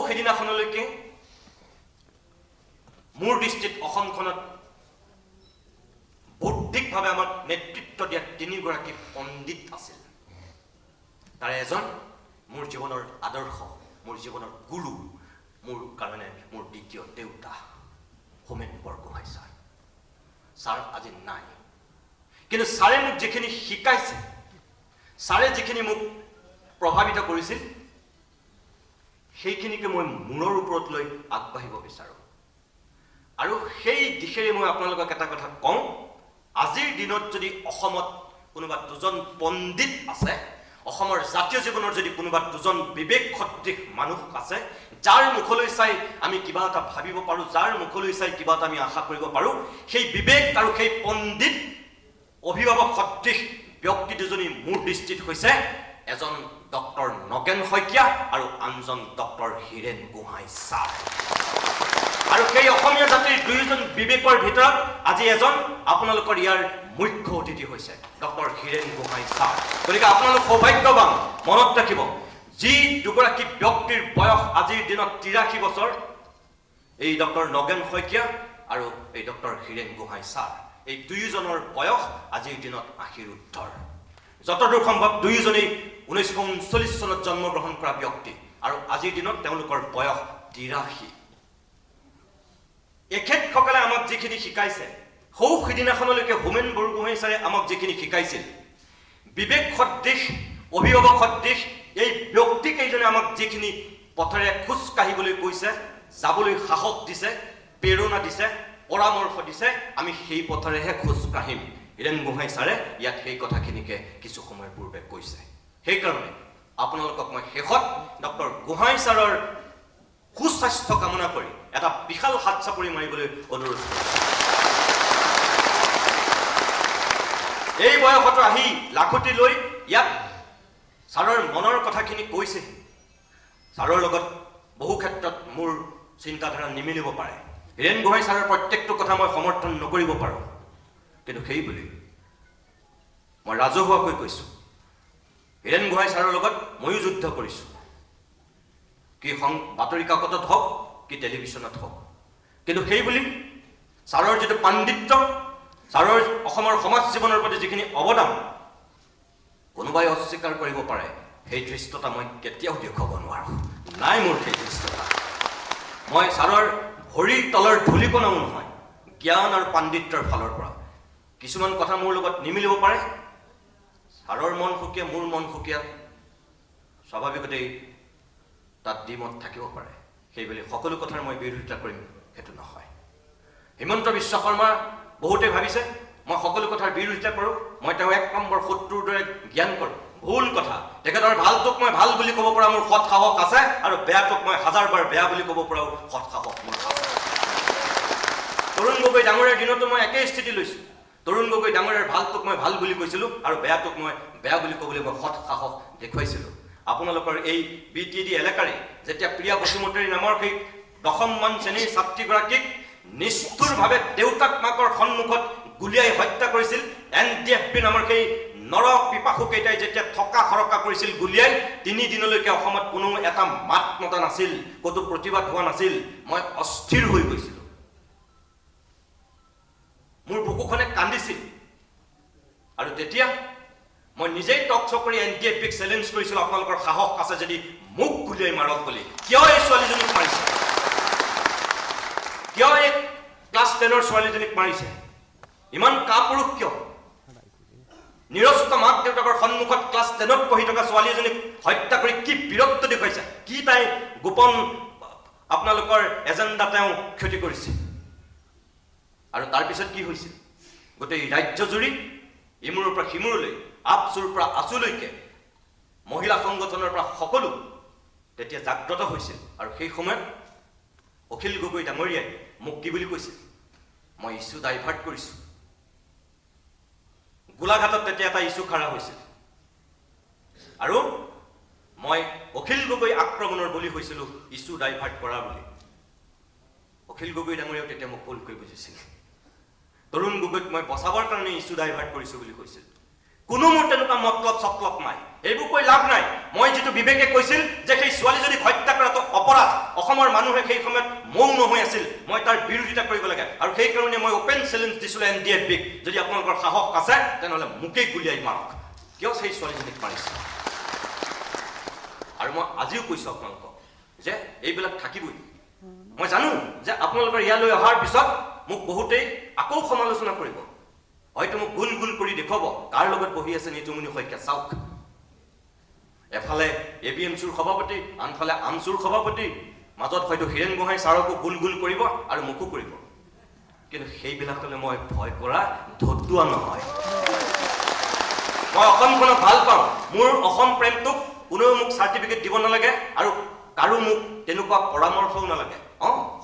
সেইদিনাখনলৈকে মোৰ দৃষ্টিত অসমখনত বৌদ্ধিকভাৱে আমাক নেতৃত্ব দিয়া 3গৰাকী পণ্ডিত আছিল। তাৰে এজন মোৰ জীৱনৰ আদৰ্শ, মোৰ জীৱনৰ গুৰু, মোৰ কাৰণে মোৰ দ্বিতীয় দেউতা হোমেন বৰগোহাঁই ছাৰ। ছাৰ আজি নাই, কিন্তু ছাৰে মোক যিখিনি শিকাইছে, ছাৰে যিখিনি মোক প্ৰভাৱিত কৰিছিল, সেইখিনিকে মই মূৰৰ ওপৰত লৈ আগবাঢ়িব বিচাৰোঁ। আৰু সেই দিশেৰে মই আপোনালোকক এটা কথা কওঁ, আজিৰ দিনত যদি অসমত কোনোবা দুজন পণ্ডিত আছে, অসমৰ জাতীয় জীৱনৰ যদি কোনোবা দুজন বিবেক সদৃশ মানুহ আছে, যাৰ মুখলৈ চাই আমি কিবা এটা ভাবিব পাৰোঁ, যাৰ মুখলৈ চাই কিবা এটা আমি আশা কৰিব পাৰোঁ, সেই বিবেক আৰু সেই পণ্ডিত অভিভাৱক সদৃশ ব্যক্তি দুজনী মোৰ দৃষ্টিত হৈছে এজন ডক্টৰ নগেন শইকীয়া আৰু আনজন ডক্টৰ হীৰেন গোহাঁই ছাৰ। আৰু সেই অসমীয়া জাতিৰ দুয়োজন বিবেকৰ ভিতৰত আজি এজন আপোনালোকৰ ইয়াৰ মুখ্য অতিথি হৈছে ডক্টৰ হীৰেন গোহাঁই ছাৰ। গতিকে আপোনালোক সৌভাগ্যৱান। মনত ৰাখিব, যি দুগৰাকী ব্যক্তিৰ বয়স আজিৰ দিনত 83 বছৰ, এই ডক্টৰ নগেন শইকীয়া আৰু এই ডক্টৰ হীৰেন গোহাঁই ছাৰ, এই দুয়োজনৰ বয়স আজিৰ দিনত 80ৰ উৰ্ধৰ। যতদূৰ সম্ভৱ দুয়োজনেই 1939 চনত জন্মগ্ৰহণ কৰা ব্যক্তি আৰু আজিৰ দিনত তেওঁলোকৰ বয়স 83। এখেতসকলে আমাক যিখিনি শিকাইছে, সেইদিনাখনলৈকে হোমেন বৰগোহাঁই ছাৰে আমাক যিখিনি শিকাইছিল, বিবেক সদৃশ, অভিভাৱক সদৃশ এই ব্যক্তিকেইজনে আমাক যিখিনি পথেৰে খোজ কাঢ়িবলৈ কৈছে, যাবলৈ সাহস দিছে, প্ৰেৰণা দিছে, পৰামৰ্শ দিছে, আমি সেই পথেৰেহে খোজ কাঢ়িম। হীৰেন গোহাঁই ছাৰে ইয়াত সেই কথাখিনিকে কিছু সময়ৰ পূৰ্বে কৈছে। সেইকাৰণে আপোনালোকক মই শেষত ডক্টৰ গোহাঁই ছাৰৰ সুস্বাস্থ্য কামনা কৰি এটা বিশাল হাত চাপৰি মাৰিবলৈ অনুৰোধ কৰিছোঁ। এই বয়সতো আহি লাখুটি লৈ ইয়াত ছাৰৰ মনৰ কথাখিনি কৈছে। ছাৰৰ লগত বহু ক্ষেত্ৰত মোৰ চিন্তাধাৰা নিমিলিব পাৰে, হীৰেন গোহাঁই ছাৰৰ প্ৰত্যেকটো কথা মই সমৰ্থন নকৰিব পাৰোঁ, কিন্তু সেই বুলি মই ৰাজহুৱাকৈ কৈছোঁ, হীৰেন গোহাঁই ছাৰৰ লগত ময়ো যুদ্ধ কৰিছোঁ, কি বাতৰি কাকতত হওক কি টেলিভিশ্যনত হওক। কিন্তু সেই বুলি ছাৰৰ যিটো পাণ্ডিত্য, ছাৰৰ অসমৰ সমাজ জীৱনৰ প্ৰতি যিখিনি অৱদান কোনোবাই অস্বীকাৰ কৰিব পাৰে, সেই ধৃষ্টতা মই কেতিয়াও দেখুৱাব নোৱাৰোঁ। নাই মোৰ সেই ধৃষ্টতা। মই ছাৰৰ ভৰিৰ তলৰ ধূলিকণাও নহয়, জ্ঞান আৰু পাণ্ডিত্যৰ ফালৰ পৰা কিছুমান কথা মোৰ লগত নিমিলিব পাৰে। ছাৰৰ মন সুকীয়া, মোৰ মন সুকীয়া, স্বাভাৱিকতেই তাত দ্বিমত থাকিব পাৰে। সেইবুলি সকলো কথাৰ মই বিৰোধিতা কৰিম সেইটো নহয়। হিমন্ত বিশ্ব শৰ্মা বহুতে ভাবিছে মই সকলো কথাৰ বিৰোধিতা কৰোঁ, মই তেওঁ 1 নম্বৰ শত্ৰুৰ দৰে জ্ঞান কৰোঁ। ভুল কথা। তেখেতৰ ভালটোক মই ভাল বুলি ক'ব পৰা মোৰ সৎ সাহস আছে, আৰু বেয়াটোক মই 1000বাৰ বেয়া বুলি ক'ব পৰাও সৎ সাহস মোৰ আছে। তৰুণ গগৈ ডাঙৰীয়াৰ দিনতো মই একেই স্থিতি লৈছোঁ। তৰুণ গগৈ ডাঙৰীয়াৰ ভালটোক মই ভাল বুলি কৈছিলোঁ আৰু বেয়াটোক মই বেয়া বুলি ক'বলৈ মই সৎ সাহস দেখুৱাইছিলোঁ। আপোনালোকৰ এই BTD এলেকাৰে যেতিয়া প্ৰিয়া বসুমতাৰী নামৰ সেই 10মান শ্ৰেণীৰ ছাত্ৰীগৰাকীক নিষ্ঠুৰভাৱে দেউতাক মাকৰ সন্মুখত গুলিয়াই হত্যা কৰিছিল, NDFB নামৰ সেই নৰ পিপাসুকেইটাই যেতিয়া থকা সৰকা কৰিছিল গুলিয়াই, 3 দিনলৈকে অসমত কোনো এটা মাত মতা নাছিল, ক'তো প্ৰতিবাদ হোৱা নাছিল। মই অস্থিৰ হৈ গৈছিলোঁ, মোৰ বুকুখনে কান্দিছিল। আৰু তেতিয়া মই নিজেই টক শ্ব'ক কৰি NDFBক চেলেঞ্জ কৰিছিলোঁ, আপোনালোকৰ সাহস আছে যদি মোক গুলিয়াই মাৰক বুলি। কিয় এই ছোৱালীজনীক মাৰিছে? কিয় এই ক্লাছ 10ৰ ছোৱালীজনীক মাৰিছে? ইমান কাপুৰুষ কিয়? নিৰস্ত মাক দেউতাকৰ সন্মুখত ক্লাছ 10ত পঢ়ি থকা ছোৱালী এজনীক হত্যা কৰি কি বীৰত্ব দেখুৱাইছে? কি তাই গোপন আপোনালোকৰ এজেণ্ডা তেওঁ ক্ষতি কৰিছে? আৰু তাৰপিছত কি হৈছিল? গোটেই ৰাজ্যজুৰি ইমূৰৰ পৰা সিমূৰলৈ, আপচুৰ পৰা আচুলৈকে মহিলা সংগঠনৰ পৰা সকলো তেতিয়া জাগ্ৰত হৈছিল। আৰু সেই সময়ত অখিল গগৈ ডাঙৰীয়াই মোক কি বুলি কৈছিল? মই ইছ্যু ডাইভাৰ্ট কৰিছোঁ। গোলাঘাটত তেতিয়া এটা ইছ্যু খাৰা হৈছিল আৰু মই অখিল গগৈ আক্ৰমণৰ বলি হৈছিলোঁ ইছ্যু ডাইভাৰ্ট কৰা বুলি। অখিল গগৈ ডাঙৰীয়াও তেতিয়া মোক ভুলকৈ বুজিছিল। তৰুণ গগৈক মই বচাবৰ কাৰণে ইছ্যু ডাইভাৰ্ট কৰিছোঁ বুলি কৈছিল। কোনো মোৰ তেনেকুৱা মতলব চতলব নাই, এইবোৰ কৈ লাভ নাই। মই যিটো বিবেকে কৈছিল যে সেই ছোৱালীজনীক হত্যা কৰাটো অপৰাধ, অসমৰ মানুহে সেই সময়ত মৌন হৈ আছিল মই তাৰ বিৰোধিতা কৰিব লাগে আৰু সেই কাৰণে মই ওপেন চ্যালেঞ্জ দিছিলোঁ NDFBক যদি আপোনালোকৰ সাহস আছে তেনেহ'লে মোকেই গুলিয়াই মাৰক কিয় সেই ছোৱালীজনীক মাৰিছে আৰু মই আজিও কৈছোঁ আপোনালোকক যে এইবিলাক থাকিবই মই জানো যে আপোনালোকৰ ইয়ালৈ অহাৰ পিছত মোক বহুতেই আকৌ সমালোচনা কৰিব হয়তো মোক গুল গুল কৰি দেখুৱাব কাৰ লগত বহি আছে নিতুমণি শইকীয়া চাওক এফালে ABMCৰ সভাপতি আনফালে আমচুৰ সভাপতি মাজত হয়তো হীৰেণ গোহাঁই ছাৰকো গুল গুল কৰিব আৰু মোকো কৰিব কিন্তু সেইবিলাকলৈ মই ভয় কৰা ধতুৱা নহয় মই অসমখনক ভাল পাওঁ মোৰ অসম প্ৰেমটোক কোনেও মোক চাৰ্টিফিকেট দিব নালাগে আৰু কাৰো মোক তেনেকুৱা পৰামৰ্শও নালাগে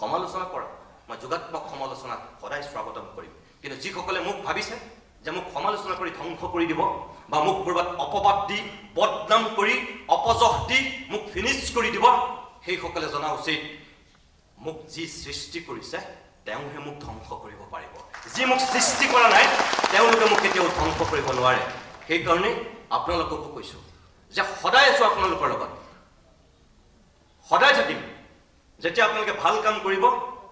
সমালোচনা কৰা মই যোগাত্মক সমালোচনা সদায় স্বাগতম কৰিম কিন্তু যিসকলে মোক ভাবিছে যে মোক সমালোচনা কৰি ধ্বংস কৰি দিব বা মোক কৰবাত অপবাদ দি বদনাম কৰি অপযশ দি মোক ফিনিছ কৰি দিব সেইসকলে জনা উচিত মোক যি সৃষ্টি কৰিছে তেওঁহে মোক ধ্বংস কৰিব পাৰিব যি মোক সৃষ্টি কৰা নাই তেওঁলোকে মোক কেতিয়াও ধ্বংস কৰিব নোৱাৰে সেইকাৰণে আপোনালোককো কৈছোঁ যে সদায় আছোঁ আপোনালোকৰ লগত সদায় থাকিম যেতিয়া আপোনালোকে ভাল কাম কৰিব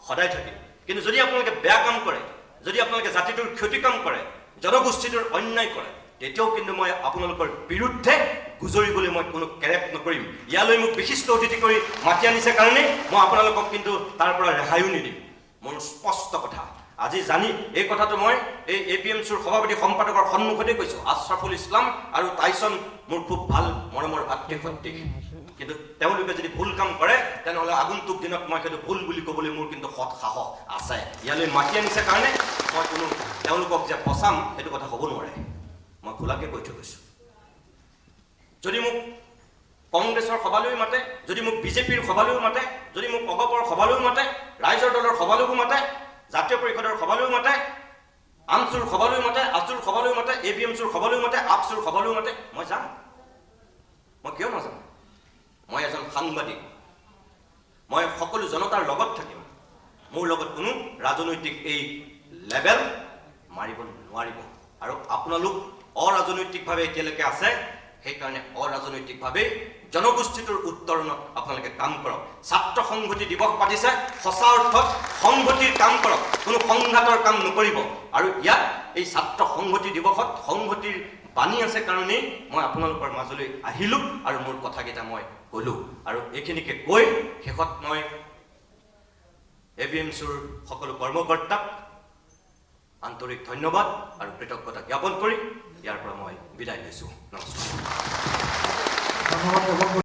সদায় থাকিম কিন্তু যদি আপোনালোকে বেয়া কাম কৰে যদি আপোনালোকে জাতিটোৰ ক্ষতি কাম কৰে জনগোষ্ঠীটোৰ অন্যায় কৰে তেতিয়াও কিন্তু মই আপোনালোকৰ বিৰুদ্ধে গুজৰিবলৈ মই কোনো কেৰেপ নকৰিম ইয়ালৈ মোক বিশিষ্ট অতিথি কৰি মাতি আনিছে কাৰণে মই আপোনালোকক কিন্তু তাৰ পৰা ৰেহাইও নিদিম মোৰ স্পষ্ট কথা আজি জানি এই কথাটো মই এই APMCৰ সভাপতি সম্পাদকৰ সন্মুখতে কৈছোঁ আশৰাফুল ইছলাম আৰু টাইছন মোৰ খুব ভাল মৰমৰ ভাতৃ ভণ্টি কিন্তু তেওঁলোকে যদি ভুল কাম কৰে তেনেহ'লে আগন্তুক দিনত মই সেইটো ভুল বুলি ক'বলৈ মোৰ কিন্তু সৎ সাহস আছে ইয়ালৈ মাতি আনিছে কাৰণে মই কোনো তেওঁলোকক যে পচাম সেইটো কথা হ'ব নোৱাৰে মই খোলাকৈ কৈ থৈ গৈছোঁ যদি মোক কংগ্ৰেছৰ সভালৈ মাতে যদি মোক BJPৰ সভালৈ মাতে যদি মোক অগপৰ সভালৈ মাতে ৰাইজৰ দলৰ সভালৈও মাতে জাতীয় পৰিষদৰ সভালৈ মাতে আমচুৰ সভালৈ মাতে আচুৰ সভালৈ মাতে ABMCৰ সভালৈ মাতে আপচুৰ সভালৈ মাতে মই যাম মই কিয় নাযাম মই এজন সাংবাদিক মই সকলো জনতাৰ লগত থাকিম মোৰ লগত কোনো ৰাজনৈতিক এই লেবেল মাৰিব নোৱাৰিব আৰু আপোনালোক অৰাজনৈতিকভাৱে এতিয়ালৈকে আছে সেইকাৰণে অৰাজনৈতিকভাৱে জনগোষ্ঠীটোৰ উত্তৰণত আপোনালোকে কাম কৰক ছাত্ৰ সংহতি দিৱস পাতিছে সঁচা অৰ্থত সংহতিৰ কাম কৰক কোনো সংঘাতৰ কাম নকৰিব আৰু ইয়াত এই ছাত্ৰ সংহতি দিৱসত সংহতিৰ বাণী আছে কাৰণেই মই আপোনালোকৰ মাজলৈ আহিলোঁ আৰু মোৰ কথাকেইটা মই ক'লোঁ আৰু এইখিনিকে কৈ শেষত মই ABMCৰ সকলো কৰ্মকৰ্তাক আন্তৰিক ধন্যবাদ আৰু কৃতজ্ঞতা জ্ঞাপন কৰি ইয়াৰ পৰা মই বিদায় লৈছোঁ নমস্কাৰ